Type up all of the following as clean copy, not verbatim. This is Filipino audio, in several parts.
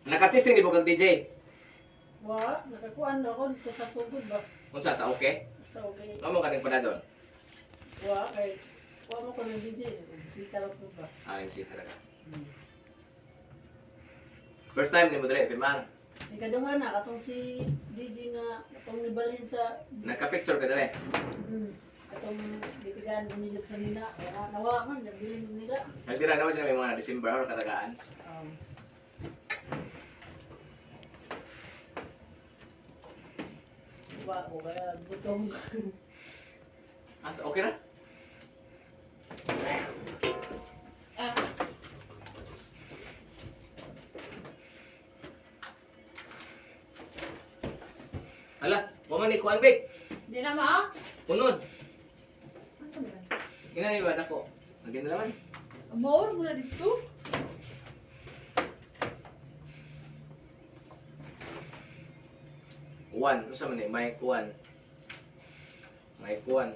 Nakatesting di mo kag DJ. Wa, nakakuan ra ko dito sa sugod ba? Unsa sa okay? Sa okay. Amo kaning padadon. Wa kay wa mo ko ng DJ. Bisita ra ko ba? Ah, MC talaga. First time ni mo dire, Pimar. Ikadungan na katong si DJ nga katong nibalhin sa Nagka-picture ka dire. katong bitigan nilog sa nila. Nawa man nabilin nila. Nagdira naman sila may mga December or katagaan. Wa ko kaya butong. Ah, okay na? Hala, wa man ni kuan big. Di na ma? Unod. Asa man? Ina ni ba dako? Lagi na naman. Amor mula dito. One, unsa man ni mic one. Mic one.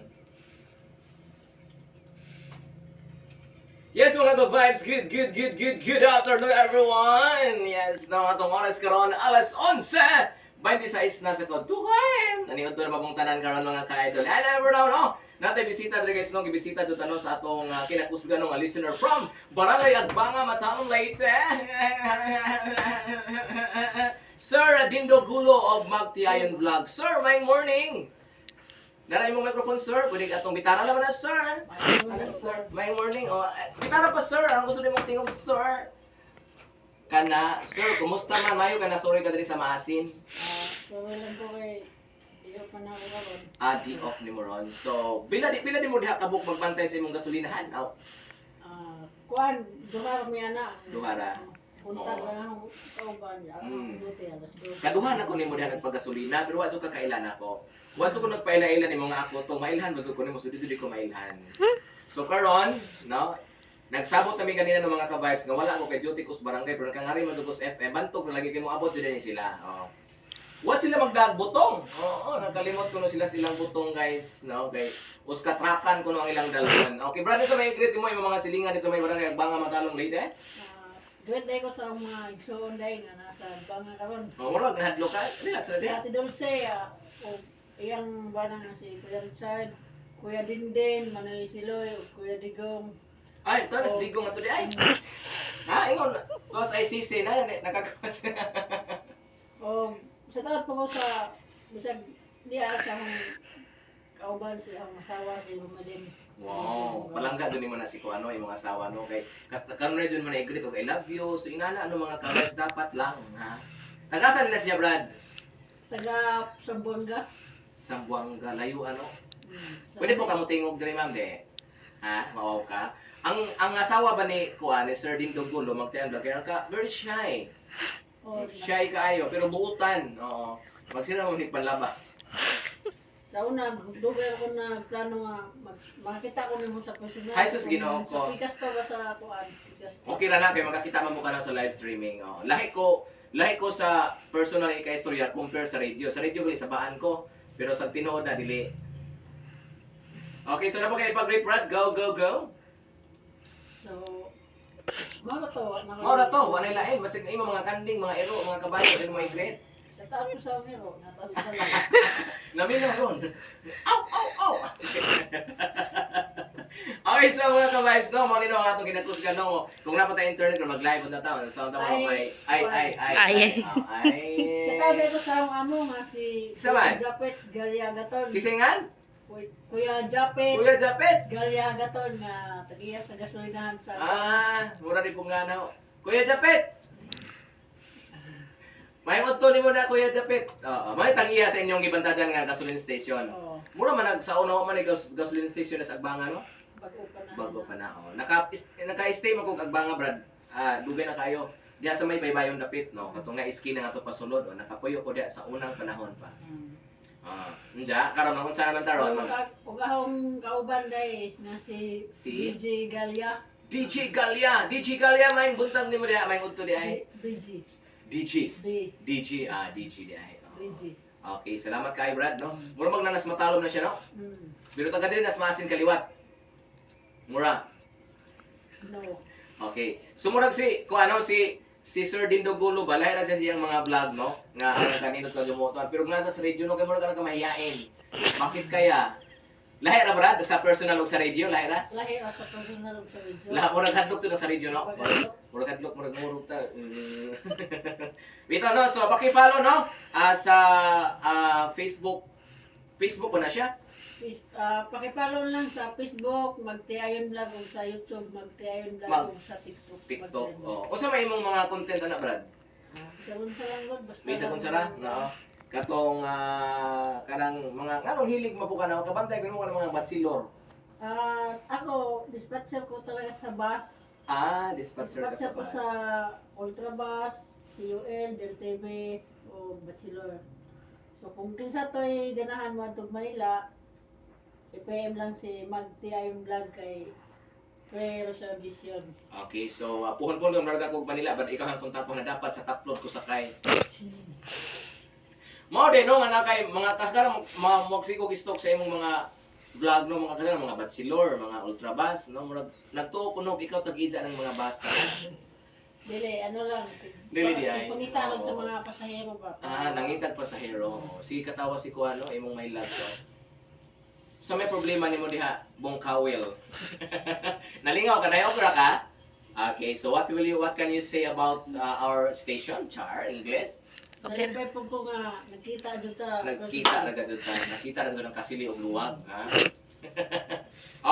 Yes mga ka-vibes, good afternoon everyone! Yes, no, atong oras karon alas 11! 26 na sa Koduhan! Naniod to na mabong tanan karon mga ka-idol. And ever now, no? Natay bisita dre guys, no? Gibisita dito no, sa atong kinakusgan ng listener from Barangay Agbanga, Matanong Leyte. Sir Dindo Gulo of Magtiayon Vlog. Sir, my morning! Naray mo microphone, sir. Pwede ka itong bitara naman na, sir. Ano, sir? My morning. Oh, bitara pa, sir. Ang gusto niyo mong tingog, sir. Kana, sir, kumusta man? Mayo ka na, sorry ka dali sa maasin. So lang ko kay iyo pa na ko karon. Di off ni mo ron. So, bila di mo diha kabuk magbantay sa imong gasolinahan. Aw, Kuan, duha mi ana. duhara. Punta Oo. lang ako kauban ya. Duty alas 2. Kaduhan ako nimo diha nagpagasolina, pero wa jud ka kailan ako. Wa jud ko nagpaila-ila nimo nga ako to, mailhan ba jud ko nimo, so dito di ko mailhan. So karon, no? Nagsabot kami kanina ng mga ka-vibes nga wala ako kay Duty Kus Barangay pero kangari man jud ko sa FM, bantog na lagi kay mo abot jud ni sila. Oh. Wa sila magdagbutong. Oo, nakalimot ko no silang butong guys, no? Kay uskatrakan ko no ang ilang dalawon. Okay, brother, sa may greet mo yung mga silingan dito may Barangay Agbanga, Matalong Leyte. Duwet day ko sa mga igsoon day nga nasa banga karon. Oh, wala nahadlo ka. Relax Si na Ate Dulce, o iyang bana nga si Kuya Richard, Kuya Dinden, Manoy Siloy, Kuya Digong. Ay, tanas di ko nga to di ay. Ha, ingon. Cause ICC na nakakawas. O sa tawad po ko sa bisag diya sa akong kauban si akong asawa si Lumalin. Wow, palangga dun mo na si Kuano, yung mga asawa no kay karon na dun mo na i-greet og I love you. So inana ano mga ka-vibes dapat lang, ha. Tagasan na siya, Brad. Taga Sambuanga. Sambuanga layo ano. Pwede po ka mo tingog diri ma'am de. Ha, mao ka. Ang asawa ba ni Kuan ni Sir Dindo Gulo magtayan vlogger ka, very shy. O Shy kaayo pero buutan. Oo. Magsira mo ni panlaba. sa una, dugay ako na plano nga makita ko nimo sa personal. Ay, sus, Ginoo ko. Sa pikas pa ba sa kuan? Pikas pa. Okay ra na kay magkakita man mo ka na sa live streaming. Oh. Lahi ko sa personal ika-istorya compare sa radio. Sa radio gali sabaan ko, pero sa tinuod na dili. Okay, so na po kayo pag-rate, Brad. Go. So, mao to. Mao na to, wala lain. Basig imo mga kanding, mga ero, mga kabayo, din mo i-greet. Sa taas ko sa mero, natas ko sa Namilo ron. Ow! Okay, so mga ka-vibes, no? Mao nino ang atong ginakusgan, no? Kung napatay internet, kung mag-live na tao, sound mo kay ay. Sa tabi ko sa akong amo nga si Isa man? Japet Galiagaton. Kisingan? Kuya Japet Kuya Japet. Galiagaton nga tagiya sa gasolinahan sa Mura di pong nga na. Kuya Japet! May utto ni mo na, Kuya Japet. May tag-iya sa inyong ibantajan nga gasoline station. Oo. Mura man sa una man gasoline station na sa Agbanga, no? Bago pa na. Naka-stay mo kung Agbanga, Brad. Dugay na kayo. Diya sa may baybayon dapit, no? Katong nga iski na nga to pasulod, o nakapuyo ko diya sa unang panahon pa. Nja, karon kung saan naman taron. Ug ahong kauban day nga si Si? DJ Galia. DJ Galia, may buntag ni mo diya, may utto diya ay. DJ. DJ DJ. diya ay. DJ. Okay, salamat kay Brad, no? Mura magnanas matalom na siya, no? Pero taga din nas masin kaliwat. Mura. No. Okay. Sumurag si si Sir Dindo Gulo ba, lahi na siya siyang mga vlog, no? Nga ang kanino sa gumuton. Pero nga sa radio, no, kaya mo na ka mahihain. Bakit kaya? Lahi na, Brad? Sa personal o sa radio, lahi na? Lahi sa personal sa video. Lahat mo naghadlok to na sa radio, no? Mo naghadlok, mo nagmurog ta. Ito, no? So, paki-follow, no? Sa Facebook. Facebook ba na siya? Pakipollow lang sa Facebook, Magtiayon Vlog, o sa YouTube, Magtiayon Vlog, o sa TikTok. TikTok. Oh. Unsa may imong mga content ana, Brad? Sa lang Lord, basta. Bisa kung sara, no? Katong kanang mga nganong hilig mo po ka na kabantay ko mo mga batsilor. Ako, dispatcher ko talaga sa bus. Dispatcher ka sa Dispatcher ko bus. sa Ultrabus, CUL, DelTV, o Bachelor. So kung kinsa to'y ganahan mo atog Manila, i-PM lang si Magtiayon Vlog kay Pre Rosa Vision. Okay, so puhon-puhon lang narga ko Manila, but ikaw ang kontak ko na dapat sa taplod ko sakay. Mao din no nga kay mga kasgaran magsikog stock sa imong mga vlog no mga kasgaran mga batsilor, mga ultrabus no murag nagtuo kunog ikaw tag-idsa ng mga basta. Dili, ano lang. Dili di ay. Pangita lang sa Oo. mga pasahero ba. Nangitag pa sa hero. Sige katawa si Kuano imong may love so. So may problema nimo diha bong kawil. Nalingaw ka na opera ka? Okay, so what can you say about our station, Char, English? Nalipay po ko nga, nakita dito ta. Nakita na dito ng kasili o luwag, ha?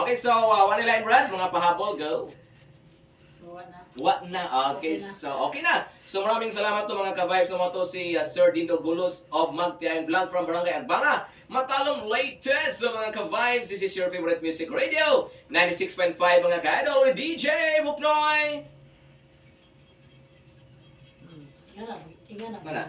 Okay, so one line Brad, mga pahabol, go. So, na. What na? Okay, so okay na. So maraming salamat to mga ka-vibes na to si Sir Dindo Gulos of Magtiayon Vlog from Barangay Agbanga. Matalong latest sa mga ka-vibes. This is your favorite music radio. 96.5 mga ka-idol with DJ Buknoy. Ingan na. Mana?